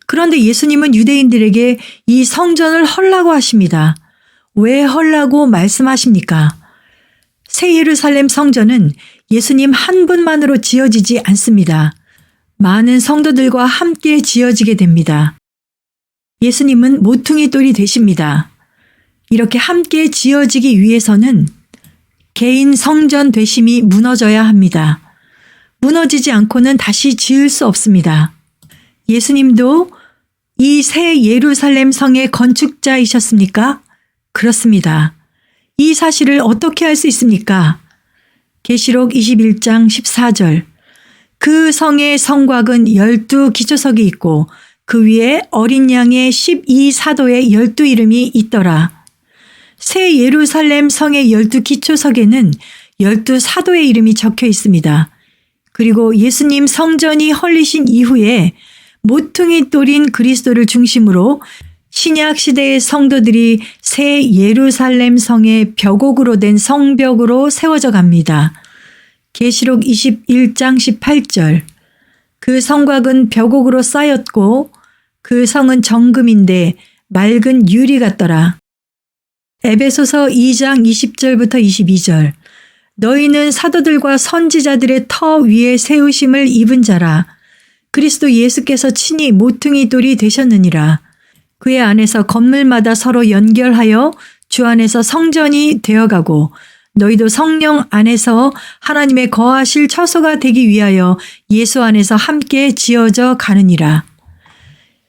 그런데 예수님은 유대인들에게 이 성전을 헐라고 하십니다. 왜 헐라고 말씀하십니까? 새 예루살렘 성전은 예수님 한 분만으로 지어지지 않습니다. 많은 성도들과 함께 지어지게 됩니다. 예수님은 모퉁이 돌이 되십니다. 이렇게 함께 지어지기 위해서는 개인 성전 되심이 무너져야 합니다. 무너지지 않고는 다시 지을 수 없습니다. 예수님도 이 새 예루살렘 성의 건축자이셨습니까? 그렇습니다. 이 사실을 어떻게 알 수 있습니까? 계시록 21장 14절 그 성의 성곽은 12 기초석이 있고 그 위에 어린 양의 12 사도의 12 이름이 있더라. 새 예루살렘 성의 12 기초석에는 12 사도의 이름이 적혀 있습니다. 그리고 예수님 성전이 헐리신 이후에 모퉁이 돌인 그리스도를 중심으로 신약 시대의 성도들이 새 예루살렘 성의 벽옥으로 된 성벽으로 세워져 갑니다. 계시록 21장 18절. 그 성곽은 벽옥으로 쌓였고 그 성은 정금인데 맑은 유리 같더라. 에베소서 2장 20절부터 22절. 너희는 사도들과 선지자들의 터 위에 세우심을 입은 자라. 그리스도 예수께서 친히 모퉁이 돌이 되셨느니라. 그의 안에서 건물마다 서로 연결하여 주 안에서 성전이 되어가고 너희도 성령 안에서 하나님의 거하실 처소가 되기 위하여 예수 안에서 함께 지어져 가느니라.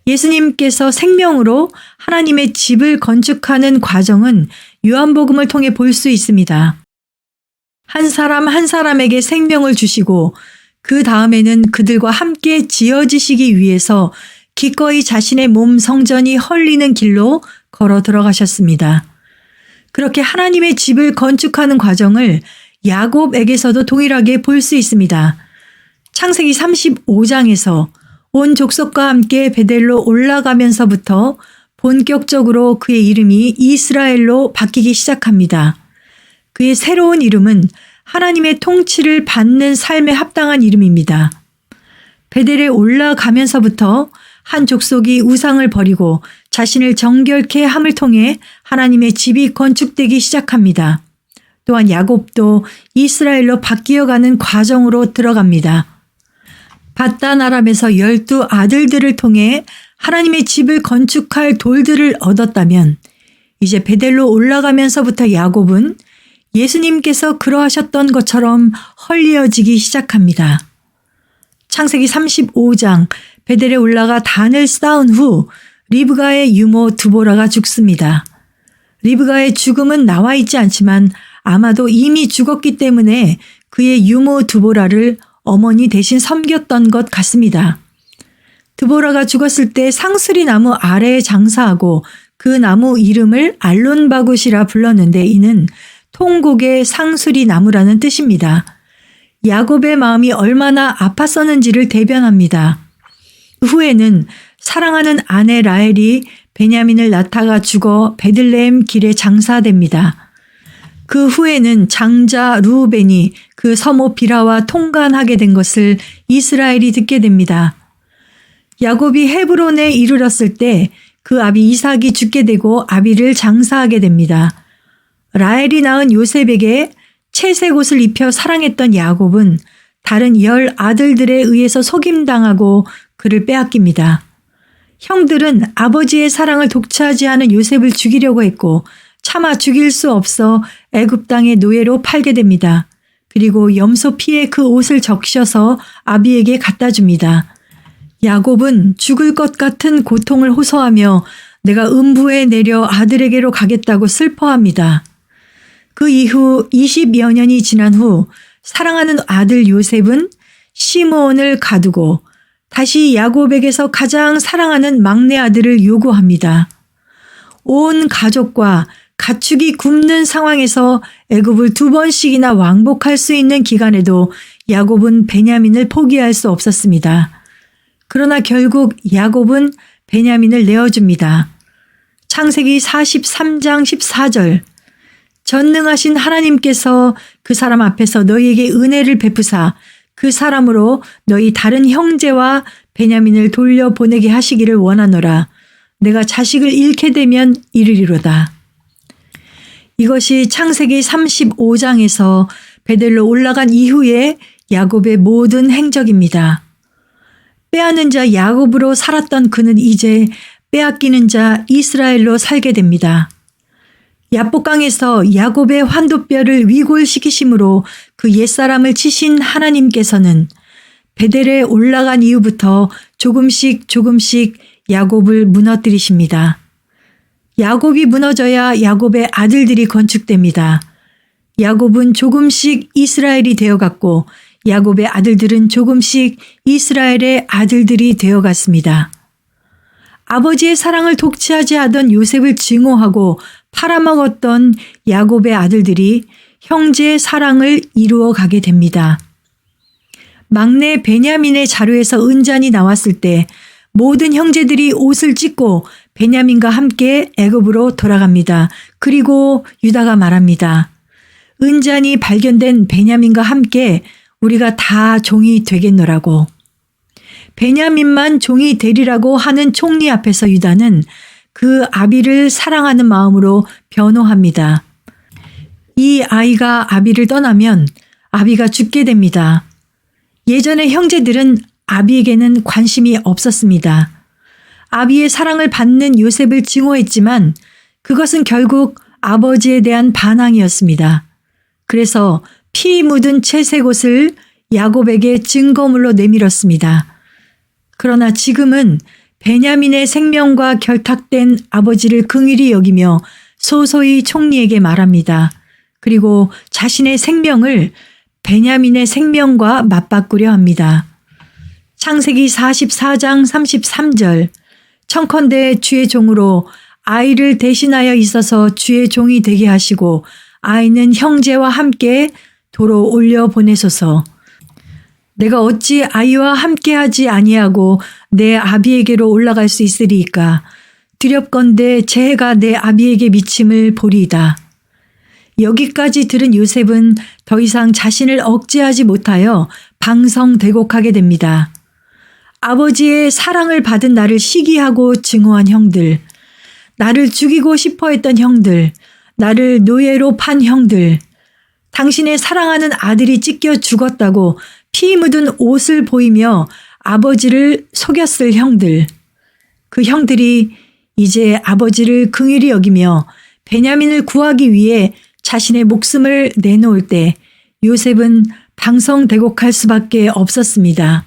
예수님께서 생명으로 하나님의 집을 건축하는 과정은 요한복음을 통해 볼 수 있습니다. 한 사람 한 사람에게 생명을 주시고 그 다음에는 그들과 함께 지어지시기 위해서 기꺼이 자신의 몸 성전이 헐리는 길로 걸어 들어가셨습니다. 그렇게 하나님의 집을 건축하는 과정을 야곱에게서도 동일하게 볼 수 있습니다. 창세기 35장에서 온 족속과 함께 베델로 올라가면서부터 본격적으로 그의 이름이 이스라엘로 바뀌기 시작합니다. 그의 새로운 이름은 하나님의 통치를 받는 삶에 합당한 이름입니다. 베델에 올라가면서부터 한 족속이 우상을 버리고 자신을 정결케 함을 통해 하나님의 집이 건축되기 시작합니다. 또한 야곱도 이스라엘로 바뀌어가는 과정으로 들어갑니다. 밧단 아람에서 12 아들들을 통해 하나님의 집을 건축할 돌들을 얻었다면 이제 베델로 올라가면서부터 야곱은 예수님께서 그러하셨던 것처럼 헐리어지기 시작합니다. 창세기 35장 베델에 올라가 단을 쌓은 후 리브가의 유모 드보라가 죽습니다. 리브가의 죽음은 나와 있지 않지만 아마도 이미 죽었기 때문에 그의 유모 드보라를 어머니 대신 섬겼던 것 같습니다. 드보라가 죽었을 때 상수리 나무 아래에 장사하고 그 나무 이름을 알론바굿이라 불렀는데 이는 통곡의 상수리 나무라는 뜻입니다. 야곱의 마음이 얼마나 아팠었는지를 대변합니다. 그 후에는 사랑하는 아내 라헬이 베냐민을 낳다가 죽어 베들레헴 길에 장사됩니다. 그 후에는 장자 르우벤이 그 서모 비라와 통간하게 된 것을 이스라엘이 듣게 됩니다. 야곱이 헤브론에 이르렀을 때 그 아비 이삭이 죽게 되고 아비를 장사하게 됩니다. 라헬이 낳은 요셉에게 채색 옷을 입혀 사랑했던 야곱은 다른 10 아들들에 의해서 속임당하고 그를 빼앗깁니다. 형들은 아버지의 사랑을 독차지하는 요셉을 죽이려고 했고 차마 죽일 수 없어 애굽 땅의 노예로 팔게 됩니다. 그리고 염소 피에 그 옷을 적셔서 아비에게 갖다 줍니다. 야곱은 죽을 것 같은 고통을 호소하며 내가 음부에 내려 아들에게로 가겠다고 슬퍼합니다. 그 이후 20여 년이 지난 후 사랑하는 아들 요셉은 시므온을 가두고 다시 야곱에게서 가장 사랑하는 막내 아들을 요구합니다. 온 가족과 가축이 굶는 상황에서 애굽을 2번씩이나 왕복할 수 있는 기간에도 야곱은 베냐민을 포기할 수 없었습니다. 그러나 결국 야곱은 베냐민을 내어줍니다. 창세기 43장 14절. 전능하신 하나님께서 그 사람 앞에서 너희에게 은혜를 베푸사 그 사람으로 너희 다른 형제와 베냐민을 돌려보내게 하시기를 원하노라. 내가 자식을 잃게 되면 이르리로다. 이것이 창세기 35장에서 베델로 올라간 이후의 야곱의 모든 행적입니다. 빼앗는 자 야곱으로 살았던 그는 이제 빼앗기는 자 이스라엘로 살게 됩니다. 야복강에서 야곱의 환도뼈를 위골시키심으로 그 옛사람을 치신 하나님께서는 베델에 올라간 이후부터 조금씩 야곱을 무너뜨리십니다. 야곱이 무너져야 야곱의 아들들이 건축됩니다. 야곱은 조금씩 이스라엘이 되어갔고 야곱의 아들들은 조금씩 이스라엘의 아들들이 되어갔습니다. 아버지의 사랑을 독차지 하던 요셉을 증오하고 팔아먹었던 야곱의 아들들이 형제의 사랑을 이루어 가게 됩니다. 막내 베냐민의 자루에서 은잔이 나왔을 때 모든 형제들이 옷을 찢고 베냐민과 함께 애굽으로 돌아갑니다. 그리고 유다가 말합니다. 은잔이 발견된 베냐민과 함께 우리가 다 종이 되겠노라고. 베냐민만 종이 되리라고 하는 총리 앞에서 유다는 그 아비를 사랑하는 마음으로 변호합니다. 이 아이가 아비를 떠나면 아비가 죽게 됩니다. 예전에 형제들은 아비에게는 관심이 없었습니다. 아비의 사랑을 받는 요셉을 증오했지만 그것은 결국 아버지에 대한 반항이었습니다. 그래서 피 묻은 채색 옷을 야곱에게 증거물로 내밀었습니다. 그러나 지금은 베냐민의 생명과 결탁된 아버지를 긍휼히 여기며 소소히 총리에게 말합니다. 그리고 자신의 생명을 베냐민의 생명과 맞바꾸려 합니다. 창세기 44장 33절 청컨대 주의 종으로 아이를 대신하여 있어서 주의 종이 되게 하시고 아이는 형제와 함께 도로 올려 보내소서. 내가 어찌 아이와 함께하지 아니하고 내 아비에게로 올라갈 수 있으리이까. 두렵건대 제 해가 내 아비에게 미침을 보리이다. 여기까지 들은 요셉은 더 이상 자신을 억제하지 못하여 방성대곡하게 됩니다. 아버지의 사랑을 받은 나를 시기하고 증오한 형들, 나를 죽이고 싶어 했던 형들, 나를 노예로 판 형들, 당신의 사랑하는 아들이 찢겨 죽었다고 피 묻은 옷을 보이며 아버지를 속였을 형들, 그 형들이 이제 아버지를 긍휼히 여기며 베냐민을 구하기 위해 자신의 목숨을 내놓을 때 요셉은 방성대곡할 수밖에 없었습니다.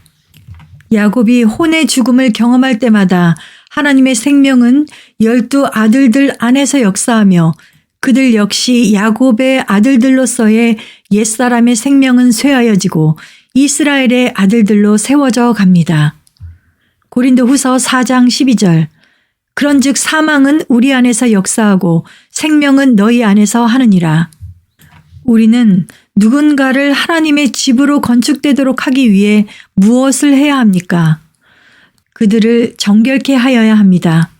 야곱이 혼의 죽음을 경험할 때마다 하나님의 생명은 12 아들들 안에서 역사하며 그들 역시 야곱의 아들들로서의 옛사람의 생명은 쇠하여지고 이스라엘의 아들들로 세워져 갑니다. 고린도후서 4장 12절 그런즉 사망은 우리 안에서 역사하고 생명은 너희 안에서 하느니라. 우리는 누군가를 하나님의 집으로 건축되도록 하기 위해 무엇을 해야 합니까? 그들을 정결케 하여야 합니다.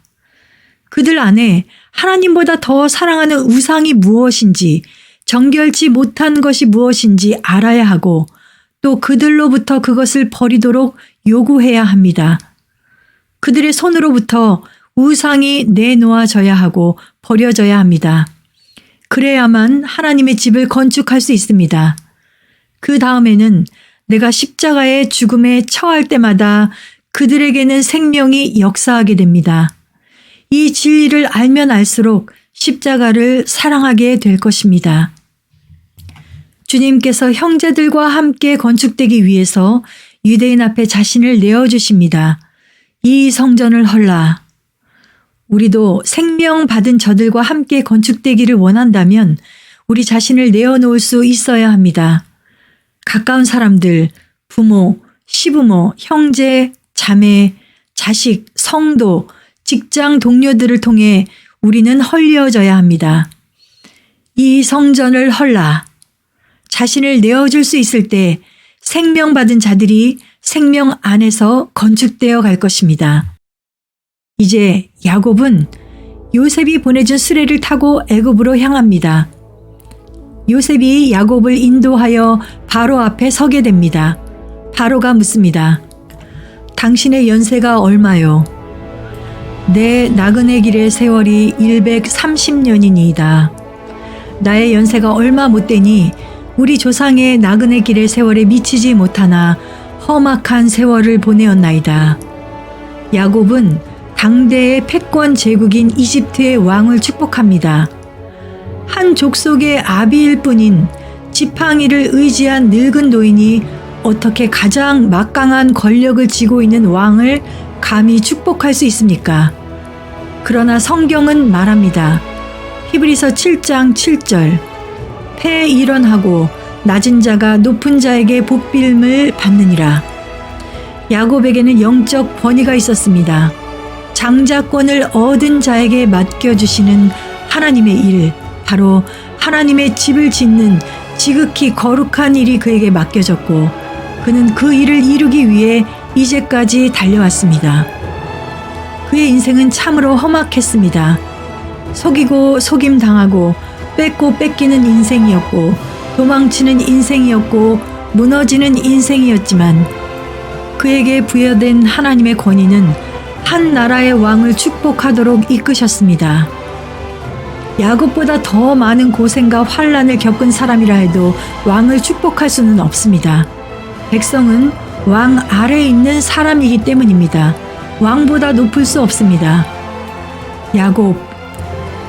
그들 안에 하나님보다 더 사랑하는 우상이 무엇인지, 정결치 못한 것이 무엇인지 알아야 하고 또 그들로부터 그것을 버리도록 요구해야 합니다. 그들의 손으로부터 우상이 내놓아져야 하고 버려져야 합니다. 그래야만 하나님의 집을 건축할 수 있습니다. 그 다음에는 내가 십자가의 죽음에 처할 때마다 그들에게는 생명이 역사하게 됩니다. 이 진리를 알면 알수록 십자가를 사랑하게 될 것입니다. 주님께서 형제들과 함께 건축되기 위해서 유대인 앞에 자신을 내어주십니다. 이 성전을 헐라. 우리도 생명 받은 저들과 함께 건축되기를 원한다면 우리 자신을 내어놓을 수 있어야 합니다. 가까운 사람들, 부모, 시부모, 형제, 자매, 자식, 성도, 직장 동료들을 통해 우리는 헐리어져야 합니다. 이 성전을 헐라. 자신을 내어줄 수 있을 때 생명 받은 자들이 생명 안에서 건축되어 갈 것입니다. 이제 야곱은 요셉이 보내준 수레를 타고 애굽으로 향합니다. 요셉이 야곱을 인도하여 바로 앞에 서게 됩니다. 바로가 묻습니다. 당신의 연세가 얼마요? 내 나그네 길의 세월이 130년이니이다. 나의 연세가 얼마 못되니 우리 조상의 나그네 길의 세월에 미치지 못하나 험악한 세월을 보내었나이다. 야곱은 당대의 패권 제국인 이집트의 왕을 축복합니다. 한 족속의 아비일 뿐인 지팡이를 의지한 늙은 노인이 어떻게 가장 막강한 권력을 쥐고 있는 왕을 감히 축복할 수 있습니까? 그러나 성경은 말합니다. 히브리서 7장 7절 패일원하고 낮은 자가 높은 자에게 복빌을 받느니라. 야곱에게는 영적 권위가 있었습니다. 장자권을 얻은 자에게 맡겨주시는 하나님의 일, 바로 하나님의 집을 짓는 지극히 거룩한 일이 그에게 맡겨졌고 그는 그 일을 이루기 위해 이제까지 달려왔습니다. 그의 인생은 참으로 험악했습니다. 속이고 속임당하고 뺏고 뺏기는 인생이었고 도망치는 인생이었고 무너지는 인생이었지만 그에게 부여된 하나님의 권위는 한 나라의 왕을 축복하도록 이끄셨습니다. 야곱보다 더 많은 고생과 환난을 겪은 사람이라 해도 왕을 축복할 수는 없습니다. 백성은 왕 아래에 있는 사람이기 때문입니다. 왕보다 높을 수 없습니다. 야곱,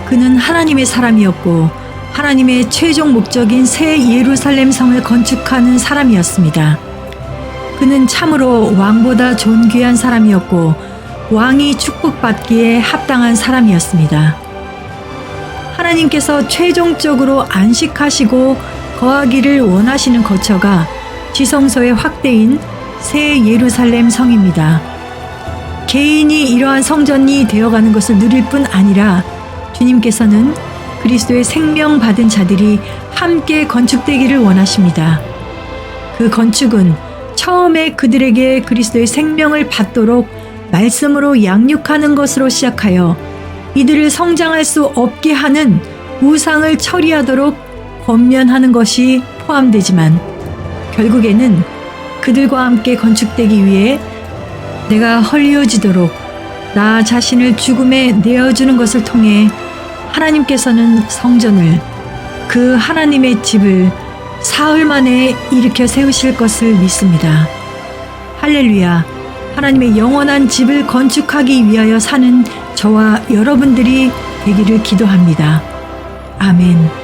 그는 하나님의 사람이었고 하나님의 최종 목적인 새 예루살렘 성을 건축하는 사람이었습니다. 그는 참으로 왕보다 존귀한 사람이었고 왕이 축복받기에 합당한 사람이었습니다. 하나님께서 최종적으로 안식하시고 거하기를 원하시는 거처가 지성소의 확대인 새 예루살렘 성입니다. 개인이 이러한 성전이 되어가는 것을 누릴 뿐 아니라 주님께서는 그리스도의 생명 받은 자들이 함께 건축되기를 원하십니다. 그 건축은 처음에 그들에게 그리스도의 생명을 받도록 말씀으로 양육하는 것으로 시작하여 이들을 성장할 수 없게 하는 우상을 처리하도록 권면하는 것이 포함되지만 결국에는 그들과 함께 건축되기 위해 내가 헐리워지도록 나 자신을 죽음에 내어주는 것을 통해 하나님께서는 성전을 그 하나님의 집을 사흘 만에 일으켜 세우실 것을 믿습니다. 할렐루야. 하나님의 영원한 집을 건축하기 위하여 사는 저와 여러분들이 되기를 기도합니다. 아멘.